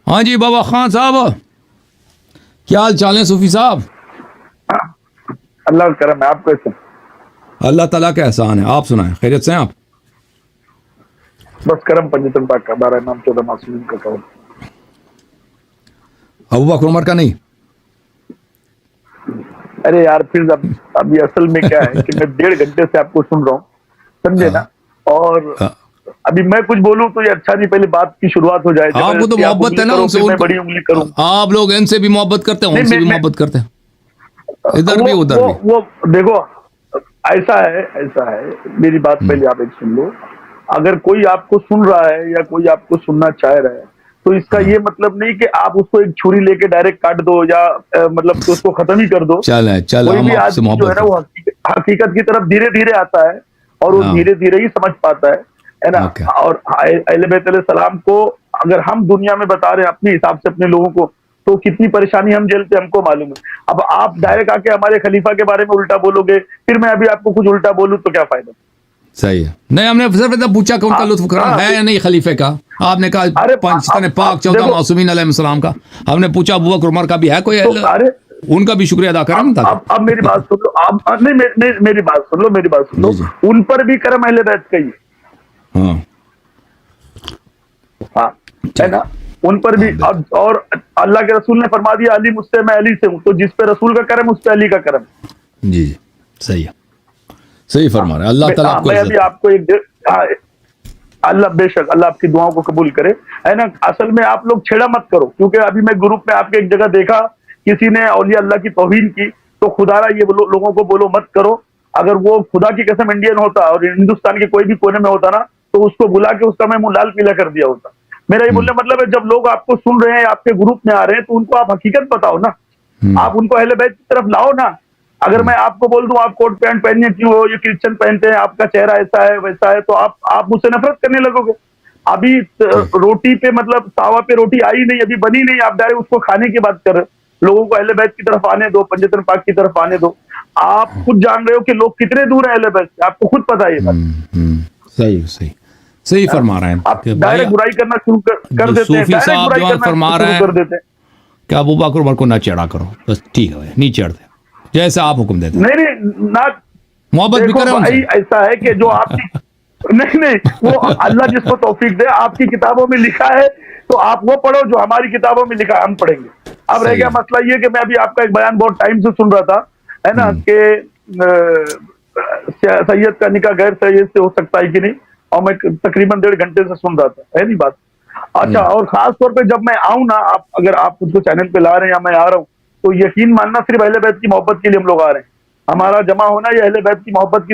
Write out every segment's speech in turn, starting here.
ہاں جی بابا خان صاحب، کیا حال چال ہے صوفی صاحب؟ اللہ کا کرم ہے. آپ کیسے؟ اللہ تعالیٰ کا احسان ہے. آپ سنائیں، خیریت سے ہیں آپ؟ بس کرم پنجتن پاک کا، بارہ امام 14 معصومین کا کرم. ابو بکر عمر کا نہیں؟ ارے یار پھر ابھی اصل میں کیا ہے کہ میں 1.5 گھنٹے سے آپ کو سن رہا ہوں، سمجھے نا. اور ابھی میں کچھ بولوں تو یہ اچھا نہیں، پہلے بات کی شروعات ہو جائے. آپ کو تو آپ محبت ہے انگلی نا کرو ان سے، پھر میں بڑی انگلی کروں. آپ لوگ ان سے بھی محبت کرتے ہیں، ان سے بھی محبت کرتے ہیں، ادھر بھی ادھر بھی. وہ دیکھو ایسا ہے میری بات پہلے آپ ایک سن لو. اگر کوئی آپ کو سن رہا ہے یا کوئی آپ کو سننا چاہ رہا ہے تو اس کا یہ مطلب نہیں کہ آپ اس کو ایک چھری لے کے ڈائریکٹ کاٹ دو یا مطلب کہ اس کو ختم ہی کر دو. چل کوئی ہم بھی آپ سے آدمی جو ہے محبت نا وہ کرتے حقیقت کی طرف دھیرے دھیرے آتا ہے اور وہ ہیں. دھیرے دھیرے ہی سمجھ پاتا ہے نا. اوکے. اور اہل بیت علیہ السلام کو اگر ہم دنیا میں بتا رہے ہیں اپنے حساب سے اپنے لوگوں کو، تو کتنی پریشانی ہم جھیلتے ہم کو معلوم ہے. اب آپ ڈائریکٹ آ کے ہمارے خلیفہ کے بارے میں الٹا بولو گے، پھر میں ابھی آپ کو کچھ الٹا بولوں تو کیا فائدہ؟ صحیح ہے. نہیں، ہم نے صرف اتنا پوچھا کہ ان کا لطف کرم ہے یا نہیں خلیفے کا. آپ نے کہا پنجتن پاک 14 معصومین علیہ السلام کا. ہم نے پوچھا ابو بکر عمر کا بھی ہے کوئی اہل، ان کا بھی شکریہ ادا کریں نا. اب میری بات سن لو. آپ نہیں، میری بات سن لو. جی ان پر بھی کرم اہل بیت کا ہی ہے. ہاں ہاں ہے نا. ان پر بھی. اور اللہ کے رسول نے فرما دیا علی مجھ سے، میں علی سے ہوں. تو جس پہ رسول کا کرم اس پہ علی کا کرم. جی صحیح ہے، صحیح فرما رہے ہیں. اللہ تعالیٰ آپ کو میں عزت ابھی آپ کو اللہ بے شک اللہ آپ کی دعاؤں کو قبول کرے، ہے نا. اصل میں آپ لوگ چھیڑا مت کرو، کیونکہ ابھی میں گروپ میں آپ کے ایک جگہ دیکھا کسی نے اولیاء اللہ کی توہین کی. تو خدا را یہ لوگوں کو بولو مت کرو. اگر وہ خدا کی قسم انڈین ہوتا اور ہندوستان کے کوئی بھی کونے میں ہوتا نا تو اس کو بلا کے اس کا میں منہ لال پیلا کر دیا ہوتا. میرا یہ بولنے مطلب ہے جب لوگ آپ کو سن رہے ہیں، آپ کے گروپ میں آ رہے ہیں، تو ان کو آپ حقیقت بتاؤ نا. آپ ان کو اہل بیت کی طرف لاؤ نا. اگر میں آپ کو بول دوں آپ کوٹ پینٹ پہننے کیوں ہو، یہ کرسچن پہنتے ہیں، آپ کا چہرہ ایسا ہے ویسا ہے، تو آپ مجھ سے نفرت کرنے لگو گے. ابھی روٹی پہ مطلب تاوا پہ روٹی آئی نہیں، ابھی بنی نہیں، آپ ڈائریکٹ اس کو کھانے کی بات کر رہے. لوگوں کو اہل بیت کی طرف آنے دو، پنجتن پاک کی طرف آنے دو. آپ خود جان رہے ہو کہ لوگ کتنے دور ہیں اہل بیت سے، آپ کو خود پتا ہے یہ بات. صحیح فرما رہے ہیں آپ کہ بھائی ڈائریکٹ برائی کرنا شروع کر دیتے ہیں، صوفی ڈائریکٹ صاحب برائی جو کرنا فرما رہے شروع ہیں کر دیتے ہیں. کہ ابو بکر عمر کو نہ چڑھا کرو، بس ٹھیک ہے بھائی، نہیں چڑھتے جیسے آپ حکم دیتے ہیں. نہیں نہ محبت بھی دیکھو کریں ان سے. بھائی، ایسا ہے کہ جو آپ کی نہیں وہ اللہ جس کو توفیق دے. آپ کی کتابوں میں لکھا ہے تو آپ وہ پڑھو جو ہماری کتابوں میں لکھا ہے، ہم پڑھیں گے. اب رہ گیا مسئلہ یہ کہ میں ابھی آپ کا ایک بیان بہت ٹائم سے سن رہا تھا، ہے نا، کہ سید کا نکاح غیر سید سے ہو سکتا ہے کہ نہیں، اور میں تقریباً 1.5 گھنٹے سے سن رہا تھا، ہے نہیں بات. اچھا، اور خاص طور پہ جب میں آؤں نا، اگر آپ خود کو چینل پہ لا رہے ہیں یا میں آ رہا ہوں، تو یقین ماننا صرف اہل بیت کی محبت کے لیے ہم لوگ آ رہے ہیں. ہمارا جمع ہونا یہ اہل بیت کی محبت کی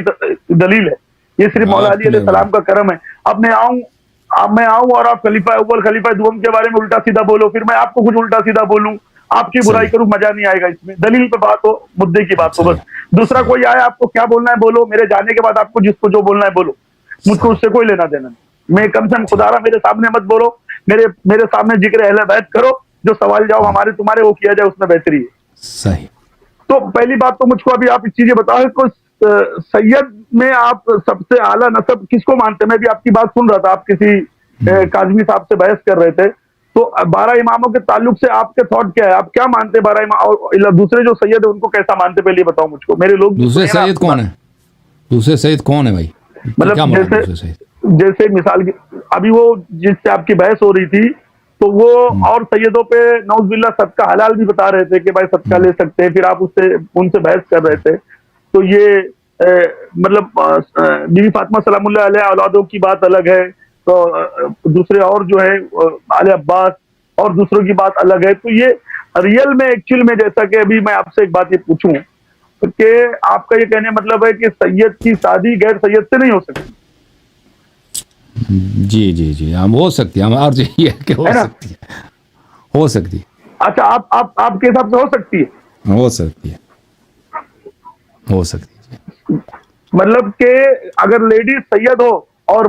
دلیل ہے. یہ صرف مولا علی علیہ السلام کا کرم ہے. اب میں آؤں اور آپ خلیفہ اول خلیفہ دوم کے بارے میں الٹا سیدھا بولو، پھر میں آپ کو کچھ الٹا سیدھا بولوں، آپ کی برائی کروں، مزہ نہیں آئے گا. اس میں دلیل پہ بات ہو، مدعے کی بات ہو بس. دوسرا کوئی آیا، آپ کو کیا بولنا ہے بولو، میرے جانے کے بعد آپ کو جس کو جو بولنا ہے بولو، مجھ کو اس سے کوئی لینا دینا نہیں. میں کم سے کم خدا را میرے سامنے مت بولو، میرے سامنے ذکر اہل بیت کرو، جو سوال جاؤ ہمارے تمہارے وہ کیا جائے، اس میں بہتری ہے. صحیح. تو پہلی بات تو مجھ کو ابھی آپ اس چیزیں بتاؤ کہ سید میں آپ سب سے اعلیٰ نسب کس کو مانتے ہیں؟ میں بھی آپ کی بات سن رہا تھا، آپ کسی کاظمی صاحب سے بحث کر رہے تھے. تو 12 اماموں کے تعلق سے آپ کے تھاٹ کیا ہے؟ آپ کیا مانتے ہیں 12 امام، اور دوسرے جو سید ہے ان کو کیسا مانتے؟ پہلے یہ بتاؤ مجھ کو. میرے لوگ دوسرے سید کون ہے؟ دوسرے سید کون ہے بھائی؟ مطلب جیسے مثال کی ابھی وہ جس سے آپ کی بحث ہو رہی تھی، تو وہ اور سیدوں پہ نعوذ باللہ صدقہ حلال بھی بتا رہے تھے کہ بھائی صدقہ لے سکتے ہیں. پھر آپ ان سے بحث کر رہے تھے. تو یہ مطلب بیوی فاطمہ سلام اللہ علیہ اولادوں کی بات الگ ہے، تو دوسرے اور جو ہے آل عباس اور دوسروں کی بات الگ ہے. تو یہ ریئل میں ایکچوئل میں جیسا کہ ابھی میں آپ سے ایک بات یہ پوچھوں کہ آپ کا یہ کہنے مطلب ہے کہ سید کی شادی غیر سید سے نہیں ہو سکتی؟ جی ہم ہو سکتی ہے، ہمارا یہ ہے کہ ہو سکتی ہے، ہو سکتی ہے. اچھا، آپ کے حساب سے ہو سکتی ہے؟ ہو سکتی ہے، ہو سکتی ہے. مطلب کہ اگر لیڈیز سید ہو اور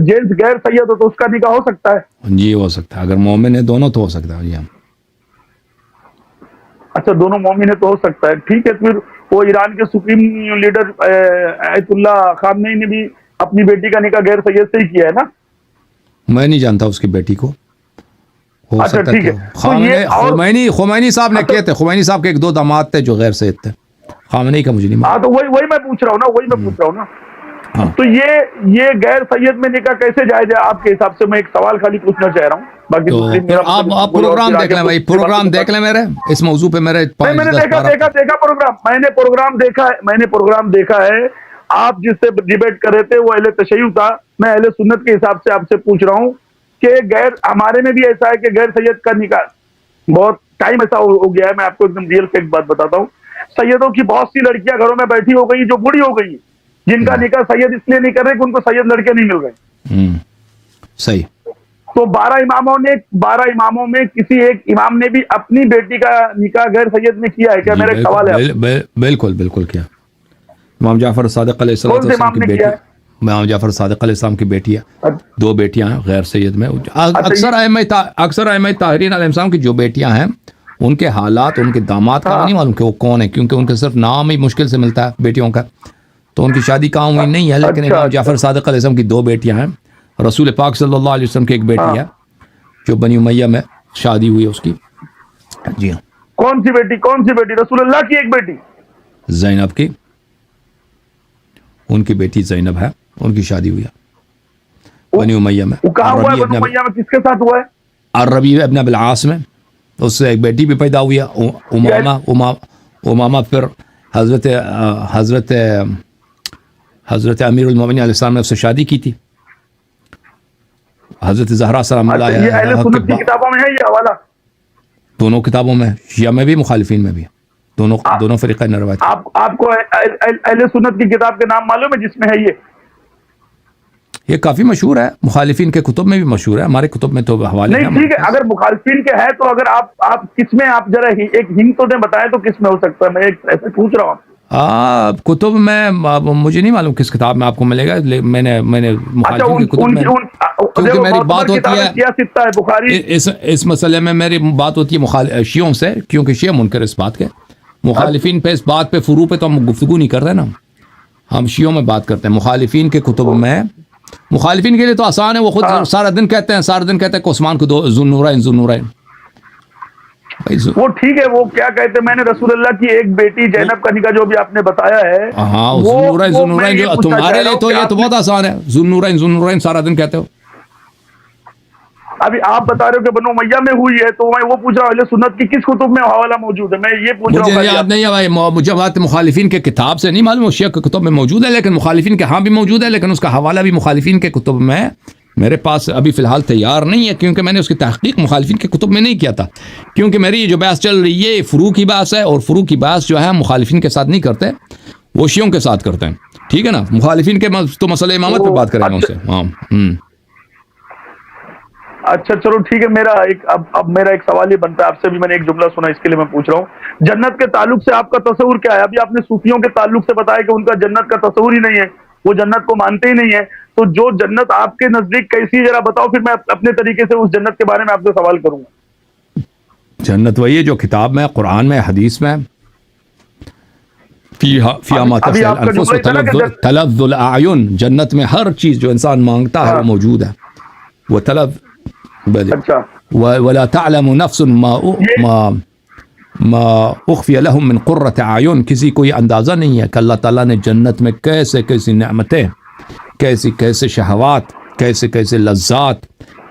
جینٹس غیر سید ہو تو اس کا نکاح ہو سکتا ہے؟ جی ہو سکتا ہے، اگر مومن ہے دونوں تو ہو سکتا ہے. جی ہم اچھا، دونوں مومن ہے تو ہو سکتا ہے. ٹھیک ہے. پھر وہ ایران کے سپریم لیڈر آیت اللہ خامنئی نے بھی اپنی بیٹی کا نکاح غیر سید سے ہی کیا ہے نا؟ میں نہیں جانتا اس کی بیٹی کو، ہو اچھا سکتا ٹھیک ہے ہے. خمینی صاحب نے کہے تھے، خمینی صاحب کے ایک دو داماد تھے جو غیر سید تھے، خامنئی کا مجھے نہیں ہاں تو وہی میں پوچھ رہا ہوں نا، ہاں تو یہ غیر سید میں نکاح کیسے جائز ہے آپ کے حساب سے؟ میں ایک سوال خالی پوچھنا چاہ رہا ہوں، باقی تو دوسری پھر میرا آپ مطلب کوئی اور پروگرام پھر دیکھ آگے لیں بھائی، دوسری باتوں پروگرام کو دیکھ لیں میرے اس موضوع پہ، میرے نہیں، میں 5 نے 10 12 دیکھا پروگرام، میں نے پروگرام دیکھا ہے. آپ جس سے ڈیبیٹ کر رہے تھے وہ اہل تشیع تھا، میں اہل سنت کے حساب سے آپ سے پوچھ رہا ہوں کہ ہمارے میں بھی ایسا ہے کہ غیر سید کا نکاح بہت ٹائم ایسا ہو گیا ہے. میں آپ کو ایک دم ریئل فیکٹ بات بتاتا ہوں، سیدوں کی بہت سی لڑکیاں گھروں میں بیٹھی ہو گئی جو بوڑھی ہو گئی، جن کا نکاح سید اس لیے نہیں کر رہے کہ ان کو سید لڑکے نہیں مل رہے. صحیح. تو 12 اماموں میں کسی ایک امام نے بھی اپنی بیٹی کا نکاح غیر سید میں کیا ہے کیا؟ جی میرا ایک سوال ہے آپ سے. بالکل کیا. امام جعفر صادق علیہ کون سے السلام امام کی نے بیٹی، کیا ہے؟ امام جعفر صادق علیہ السلام کی بیٹی ہے، 2 بیٹیاں ہیں غیر سید میں. اکثر ائمہ طاہرین علیہ السلام کی جو بیٹیاں ہیں ان کے حالات، ان کے داماد کا ہاں نہیں معلوم کہ وہ کون ہے، کیونکہ ان کے صرف نام ہی مشکل سے ملتا ہے بیٹیوں کا، تو ان کی شادی کہاں ہوئی نہیں ہے. لیکن اچھا امام جعفر صادق علیہ السلام کی 2 بیٹیاں ہیں. رسول پاک صلی اللہ علیہ وسلم کی ایک ہاں. بیٹی ہے جو بنی امیہ میں شادی ہوئی اس کی. جی ہاں. کون سی بیٹی؟ رسول اللہ کی ایک بیٹی زینب کی، ان کی بیٹی زینب ہے، ان کی شادی ہوئی ہے بنی امیہ میں. وہ کہاں ہوا ہے؟ بنو امیہ میں کس کے ساتھ ہوا ہے؟ الربیع ابن ابی العاص میں، اس سے ایک بیٹی بھی پیدا ہوئی ہے امامہ. پھر حضرت امیر المومنین علیہ السلام نے اس سے شادی کی تھی. حضرت زہرا سلام اللہ اچھا، یہ اہل علیہا سنت کی کتابوں میں ہے یہ حوالہ؟ دونوں کتابوں میں، شیعہ میں بھی مخالفین میں بھی، دونوں فریقین نے روایت. آپ کو اہل سنت کی کتاب کے نام معلوم ہے جس میں ہے یہ کافی مشہور ہے، مخالفین کے کتب میں بھی مشہور ہے، ہمارے کتب میں تو حوالے ہیں. نہیں ٹھیک ہے، اگر مخالفین کے ہے تو اگر آپ کس میں، آپ ذرا ایک ہنٹ تو دیں، بتائیں تو کس میں ہو سکتا ہے. میں ایسے پوچھ رہا ہوں. کتب میں مجھے نہیں معلوم کس کتاب میں آپ کو ملے گا. میں نے اچھا، مخالفین کی کتب میں، کیونکہ میری بات ہوتی ہے بخاری، اس مسئلے میں میری بات ہوتی ہے شیعوں سے، کیونکہ شیعہ منکر اس بات کے. مخالفین پہ اس بات پہ فروع پہ تو ہم گفتگو نہیں کر رہے نا، ہم شیعوں میں بات کرتے ہیں. مخالفین کے کتب میں، مخالفین کے لیے تو آسان ہے، وہ خود سارا دن کہتے ہیں کہ عثمان کو ذو النورین. وہ ٹھیک ہے، وہ کیا کہتے ہیں، میں نے رسول اللہ کی ایک بیٹی زینب کا نکاح جو بھی آپ نے بتایا ہے، ہاں وہ ذو میں النورین یہ جو پوچھنا تمہارے چاہ رہا لیے ہوں تو کہ یہ تو بہت آسان ہے، ذو النورین سارا دن کہتے ہو. ابھی آپ بتا رہے ہو کہ بنو امیہ میں ہوئی ہے، تو میں وہ پوچھ رہا ہوں اہل سنت کی کس کتب میں حوالہ موجود ہے؟ میں یہ پوچھ رہا ہوں. مجھے یاد نہیں ہے بھائی، مجھے بات مخالفین کے کتاب سے نہیں معلوم، شیعہ کے کتب میں موجود ہے، لیکن مخالفین کے ہاں بھی موجود ہے، لیکن اس کا حوالہ بھی مخالفین کے کتب میں میرے پاس ابھی فی الحال تیار نہیں ہے، کیونکہ میں نے اس کی تحقیق مخالفین کے کتب میں نہیں کیا تھا. کیونکہ میری یہ جو بحث چل رہی ہے فروع کی بحث ہے، اور فروع کی بحث جو ہے مخالفین کے ساتھ نہیں کرتے، وہ شیعوں کے ساتھ کرتے ہیں. ٹھیک ہے نا، مخالفین کے تو مسئلہ امامت پہ بات کریں گے ان سے. ہاں اچھا چلو ٹھیک ہے. اب میرا ایک سوال یہ بنتا ہے آپ سے بھی، میں نے ایک جملہ سنا اس کے لیے میں پوچھ رہا ہوں. جنت کے تعلق سے آپ کا تصور کیا ہے؟ ابھی آپ نے صوفیوں کے تعلق سے بتایا کہ ان کا جنت کا تصور ہی نہیں ہے، وہ جنت کو مانتے ہی نہیں ہے. تو جو جنت آپ کے نزدیک کیسی ہے ذرا بتاؤ، پھر میں اپنے طریقے سے اس جنت کے بارے میں آپ سے سوال کروں گا. جنت وہی ہے جو کتاب میں، قرآن میں، حدیث میں، فیہا ما تشتہی الانفس وتلذ الاعین. جنت میں ہر چیز جو انسان مانگتا ہے وہ موجود ہے. ولا تعلم نفس ما اخفی لهم من قرۃ اعین. کسی کو یہ اندازہ نہیں ہے کہ اللہ تعالیٰ نے جنت میں کیسی نعمتیں، کیسے شہوات، کیسے لذات،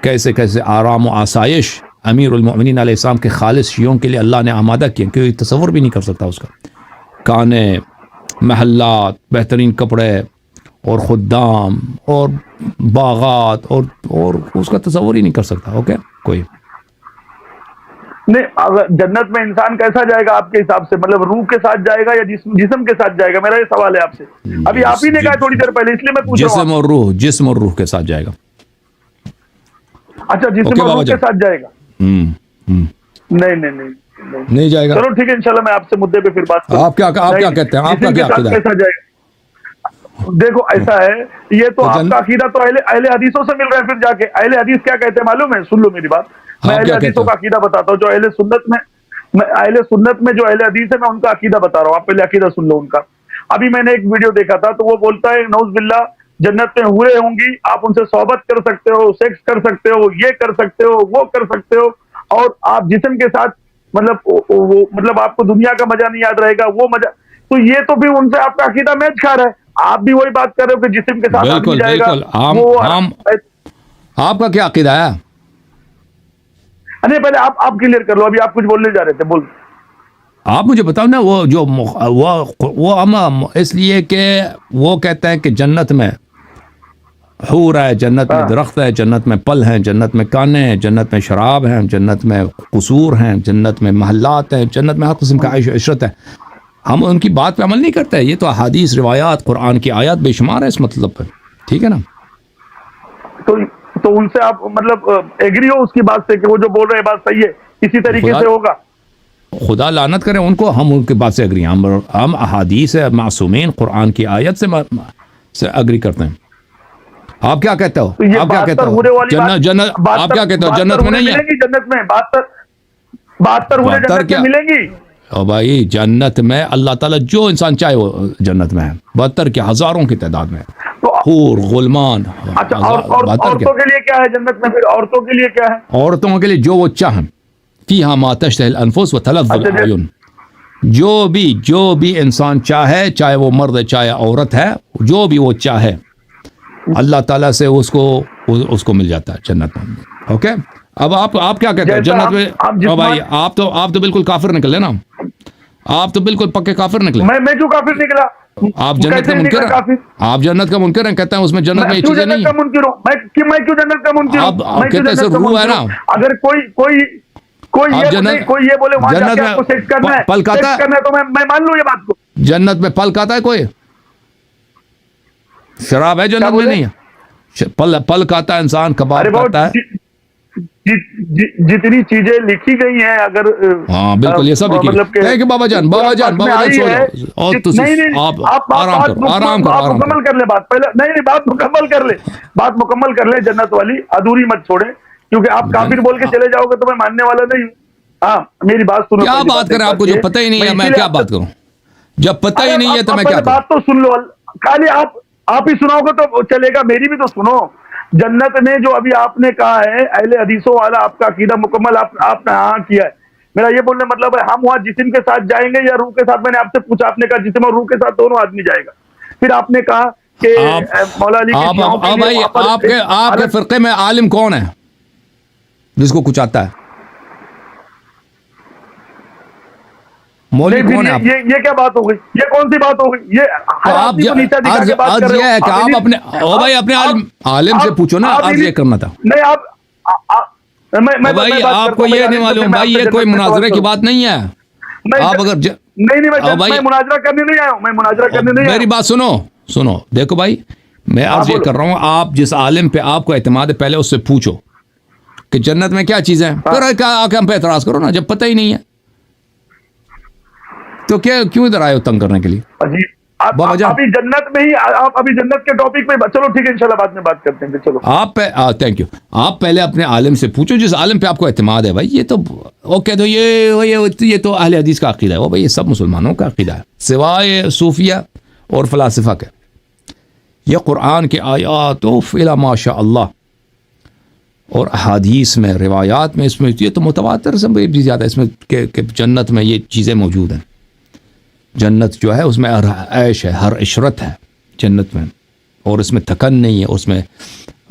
کیسے آرام و آسائش امیر المؤمنین علیہ السلام کے خالص شیعوں کے لیے اللہ نے آمادہ کیا، کہ تصور بھی نہیں کر سکتا اس کا. کانے، محلات، بہترین کپڑے اور خدام اور باغات اور اس کا تصور ہی نہیں کر سکتا. اوکے کوئی نہیں. اگر جنت میں انسان کیسا جائے گا آپ کے حساب سے؟ مطلب روح کے ساتھ جائے گا یا جسم کے ساتھ جائے گا؟ میرا یہ سوال ہے آپ سے. ابھی آپ ہی نے کہا تھوڑی دیر پہلے، اس لیے میں پوچھ رہا ہوں. جسم اور روح کے ساتھ جائے گا. اچھا، جسم اور روح کے ساتھ جائے گا. نہیں جائے گا. چلو ٹھیک ہے، انشاءاللہ میں آپ سے مدعے پہ پھر بات کروں. آپ کیا کہتے ہیں؟ آپ کا کیا عقیدہ ہے؟ کیسا جائے گا؟ دیکھو ایسا ہے، یہ تو آپ کا عقیدہ تو اہل حدیثوں سے مل رہا ہے. پھر جا کے اہل حدیث کیا کہتے ہیں معلوم ہے؟ سن لو میری بات. میں اہل حدیثوں کا عقیدہ بتاتا ہوں. جو اہل سنت میں جو اہل حدیث ہے، میں ان کا عقیدہ بتا رہا ہوں. آپ پہلے عقیدہ سن لو ان کا. ابھی میں نے ایک ویڈیو دیکھا تھا، تو وہ بولتا ہے نعوذ باللہ جنت میں حوریں ہوں گی، آپ ان سے صحبت کر سکتے ہو، سیکس کر سکتے ہو، یہ کر سکتے ہو، وہ کر سکتے ہو، اور آپ جسم کے ساتھ مطلب آپ کو دنیا کا مزہ نہیں یاد رہے گا، وہ مزہ، تو یہ تو بھی ان سے آپ کا عقیدہ میچ کھا رہا ہے. آپ بھی وہی بات کر رہے ہو کہ جسم کے ساتھ آدمی جائے گا. آپ کا کیا عقیدہ ہے؟ نہیں پہلے آپ کلیئر کر لو، ابھی آپ کچھ بولنے جا رہے تھے، بول. آپ مجھے بتاؤ نا، وہ جو وہ ہم اس لیے کہ وہ کہتے ہیں کہ جنت میں حور ہے، جنت میں درخت ہے، جنت میں پل ہیں، جنت میں کانے ہیں، جنت میں شراب ہیں، جنت میں قصور ہیں، جنت میں محلات ہیں، جنت میں ہر قسم کا عیش و عشرت ہے. ہم ان کی بات پہ عمل نہیں کرتے. یہ تو احادیث، روایات، قرآن کی آیات بے شمار ہے اس مطلب پہ. ٹھیک ہے نا؟ تو ان سے آپ مطلب ایگری ہو اس کی بات سے کہ وہ جو بول رہے ہیں بات صحیح ہے، اسی طریقے سے ہوگا؟ خدا لعنت کرے ان کو، ہم ان کی بات سے اگری ہیں. ہم احادیث معصومین قرآن کی آیت سے اگری کرتے ہیں. آپ کیا کہتے ہو؟ آپ کیا کہتے ہو؟ آپ کیا کہتے ہو؟ جنت میں نہیں ہے؟ جنت میں 72 جنت میں ملیں گی. او بھائی، جنت میں اللہ تعالیٰ جو انسان چاہے وہ جنت میں ہے. 72 کے ہزاروں کی تعداد میں حور، غلمان. اچھا، عورتوں کے لیے کیا ہے جنت میں؟ پھر عورتوں کے لیے کیا ہے؟ عورتوں کے لیے جو وہ چاہیں، فیہا ما تشتہی الانفس وتلذ الاعین. جو بھی انسان چاہے، چاہے وہ مرد ہے چاہے عورت ہے، جو بھی وہ چاہے اللہ تعالیٰ سے اس کو مل جاتا ہے جنت میں. اوکے، اب آپ کیا کہتے ہیں جنت میں؟ او بھائی، آپ تو بالکل کافر نکلے نا. آپ تو بالکل پکے کافر نکلے. میں کیوں کافر نکلا؟ آپ جنت کا منکر ہیں. آپ جنت کا منکر ہیں. کہتے ہیں اس میں جنت میں یہ چیزیں نہیں ہیں. میں کیوں جنت کا منکر ہوں؟ آپ کہتے ہیں صرف روح ہے نا. اگر کوئی یہ بولے وہاں جا کے آپ کو سیکس کرنا ہے تو میں مان لوں یہ بات کو. جنت میں پل کھاتا ہے کوئی؟ شراب ہے جنت میں؟ نہیں ہے. پل کھاتا ہے انسان، کباب کھاتا ہے. جتنی چیزیں لکھی گئی ہیں، اگر ہاں بالکل یہ سب لکھی. بابا جان سو جاؤ. آپ آرام کرو. مکمل کر لے بات پہلے. نہیں، بات مکمل کر لے. جنت والی ادھوری مت چھوڑے، کیونکہ آپ کافر بول کے چلے جاؤ گے تو میں ماننے والا نہیں ہوں. ہاں، میری بات سنو. کیا بات کریں؟ آپ کو جو پتہ ہی نہیں ہے میں کیا بات کروں؟ جب پتہ ہی نہیں ہے تو میں کیا کروں؟ بات تو سن لو. خالی آپ ہی سناؤ گے تو چلے گا، میری بھی تو سنو. جنت میں جو ابھی آپ نے کہا ہے اہل حدیثوں والا، آپ کا عقیدہ مکمل آپ نے ہاں کیا ہے. میرا یہ بولنے مطلب ہے ہم وہاں جسم کے ساتھ جائیں گے یا روح کے ساتھ؟ میں نے آپ سے پوچھا، آپ نے کہا جسم اور روح کے ساتھ دونوں آدمی جائے گا. پھر آپ نے کہا کہ مولا علی آپ کے فرقے میں عالم کون ہے جس کو کچھ آتا ہے؟ مولوی کون ہے؟ یہ کیا بات ہو گئی؟ یہ کون سی بات ہو گئی؟ یہ ہے کہ آپ اپنے عالم سے پوچھو نا. عرض یہ کرنا تھا. نہیں، آپ کو یہ نہیں معلوم بھائی، یہ کوئی مناظرے کی بات نہیں ہے. آپ اگر میں مناظرہ کرنے نہیں آیا ہوں. میں مناظرہ کرنے نہیں آیا. میری بات سنو. دیکھو بھائی، میں عرض یہ کر رہا ہوں، آپ جس عالم پہ آپ کو اعتماد ہے پہلے اس سے پوچھو کہ جنت میں کیا چیزیں ہیں، پھر آ کے ہم پہ اعتراض کرو نا. جب پتہ ہی نہیں ہے تو کیوں ادھر آئے ہو تنگ کرنے کے لیے؟ ابھی جنت میں ہی آپ ابھی جنت کے ٹاپک پہ چلو ٹھیک ہے، انشاءاللہ بعد میں بات کرتے ہیں. چلو آپ تھینک یو. آپ پہلے اپنے عالم سے پوچھو جس عالم پہ آپ کو اعتماد ہے. بھائی یہ تو اوکے، تو یہ تو اہل حدیث کا عقیدہ ہے. وہ بھائی یہ سب مسلمانوں کا عقیدہ ہے سوائے صوفیہ اور فلاسفہ کے. یہ قرآن کے آیات الا ماشاء اللہ اور احادیث میں، روایات میں، اس میں یہ تو متواتر سے بھی زیادہ اس میں کہ جنت میں یہ چیزیں موجود ہیں. جنت جو ہے اس میں ہر عیش ہے، ہر عشرت ہے جنت میں، اور اس میں تھکن نہیں ہے،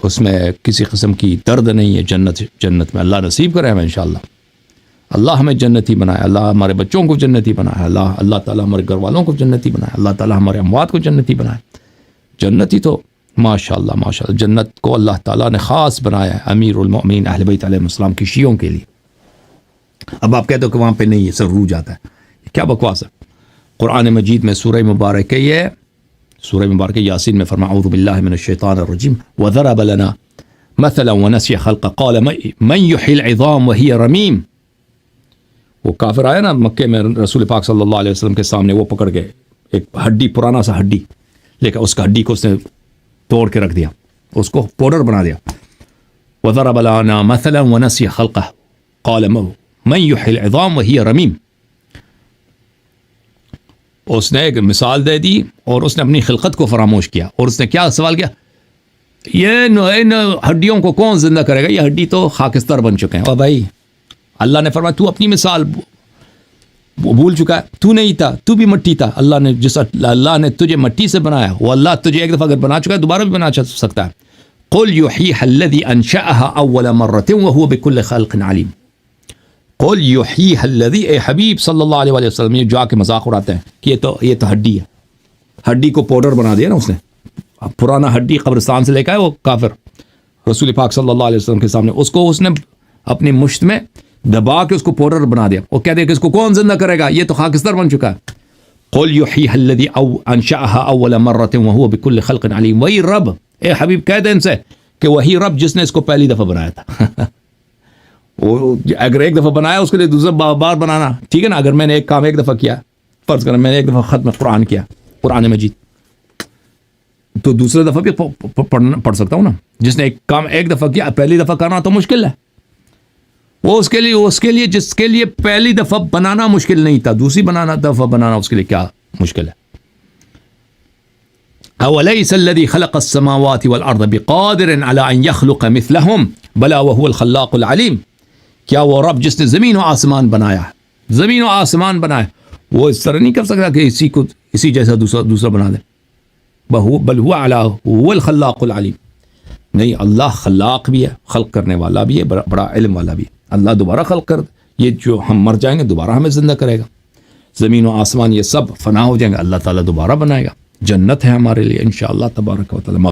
اس میں کسی قسم کی درد نہیں ہے. جنت میں اللہ نصیب کرے ہمیں انشاءاللہ. اللہ ہمیں جنتی بنائے. اللہ ہمارے بچوں کو جنتی بنائے. اللہ تعالیٰ ہمارے گھر والوں کو جنتی بنائے. اللہ تعالیٰ ہمارے اموات کو جنتی بنائے. جنتی تو ماشاءاللہ جنت کو اللہ تعالیٰ نے خاص بنایا ہے امیر المؤمنین اہل بیت علیہ السلام کی شیعوں کے لیے. اب آپ کہتے ہو کہ وہاں پہ نہیں ہے، سر روح جاتا ہے. کیا بکواس ہے؟ قرآن مجید میں سورہ مبارکہ یاسین میں فرمایا اعوذ باللہ من الشیطان الرجیم وضرب لنا مثلا ونسی خلقہ قال من یحیی العظام وہی رمیم. وہ کافر آیا نا مکے میں رسول پاک صلی اللہ علیہ وسلم کے سامنے، وہ پکڑ گئے ایک ہڈی، پرانا سا ہڈی لے کر اس کا ہڈی کو اس نے توڑ کے رکھ دیا، اس کو پاؤڈر بنا دیا. وضرب لنا مثلا ونسی خلقہ قال من یحیی العظام وہی رمیم. اس نے ایک مثال دے دی اور اس نے اپنی خلقت کو فراموش کیا. اور اس نے کیا سوال کیا؟ ان ہڈیوں کو کون زندہ کرے گا؟ یہ ہڈی تو خاکستر بن چکے ہیں. اور بھائی اللہ نے فرمایا تو اپنی مثال وہ بھول چکا ہے, تو نہیں تھا, تو بھی مٹی تھا. اللہ نے جس اللہ نے تجھے مٹی سے بنایا وہ اللہ تجھے ایک دفعہ اگر بنا چکا ہے دوبارہ بھی بنا سکتا ہے. قل یحییھا الذی انشأھا اول مرۃ وہو بکل خلق علیم. قل یحییھا الذی, اے حبیب صلی اللہ علیہ وسلم, یہ جا کے مذاق اڑاتے ہیں کہ یہ تو ہڈی ہے, ہڈی کو پاؤڈر بنا دیا نا اس نے. پرانا ہڈی قبرستان سے لے کے آئے وہ کافر رسول پاک صلی اللہ علیہ وسلم کے سامنے, اس نے اپنی مشت میں دبا کے اس کو پاؤڈر بنا دیا. وہ کہتے ہیں کہ اس کو کون زندہ کرے گا, یہ تو خاکستر بن چکا ہے. قل یحییھا الذی انشأھا اول مرۃ وہو بکل خلق علیم. وہی رب, اے حبیب کہہ دیں ان سے کہ وہی رب جس نے اس کو پہلی دفعہ بنایا تھا. وہ اگر ایک دفعہ بنایا اس کے لیے دوسرا بار بنانا ٹھیک ہے نا. اگر میں نے ایک کام ایک دفعہ کیا, فرض کرنا میں نے ایک دفعہ ختم قرآن کیا, قرآن مجید, تو دوسرے دفعہ بھی پڑھ سکتا ہوں نا. جس نے ایک کام ایک دفعہ کیا, پہلی دفعہ کرنا تو مشکل ہے. وہ اس کے لیے جس کے لیے پہلی دفعہ بنانا مشکل نہیں تھا, دوسری دفعہ بنانا اس کے لیے کیا مشکل ہے. اولیس الذی خلق السماوات والارض بقادر علی ان یخلق مثلہم بلا وہو الخلاق العلیم. کیا وہ رب جس نے زمین و آسمان بنایا, زمین و آسمان بنایا, وہ اس طرح نہیں کر سکتا کہ اسی جیسا دوسرا بنا دے. بل هو الخلاق العلیم. نہیں, اللہ خلاق بھی ہے, خلق کرنے والا بھی ہے, بڑا علم والا بھی ہے. اللہ دوبارہ خلق کر, یہ جو ہم مر جائیں گے دوبارہ ہمیں زندہ کرے گا. زمین و آسمان یہ سب فنا ہو جائیں گے, اللہ تعالیٰ دوبارہ بنائے گا. جنت ہے ہمارے لیے انشاءاللہ تبارک و تعالی.